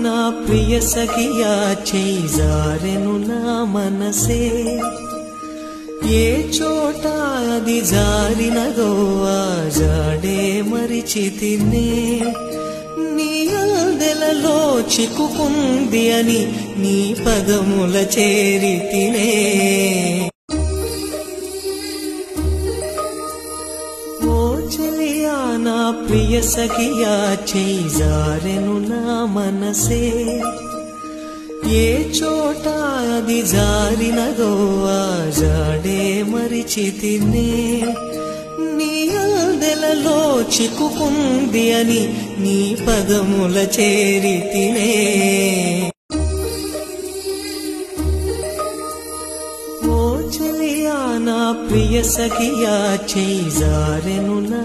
నా ప్రియ సఖియా చేజారెను నా మనసే ఏ చోట అది జారినదో ఆ జాడే మరిచితినే నీ అందెలలో చిక్కుకుంది అని నీ పదముల చేరితినే ఓ చెలియా నా ప్రియ సఖియా చేజారెను నా మనసే ఏ చోట అది జారినదో ఆ జాడే మరిచితినే నీ అందెలలో చిక్కుకుంది అని నీ పదముల చేరితినే ఓ చెలియా నా ప్రియ సఖియా చేజారెను నా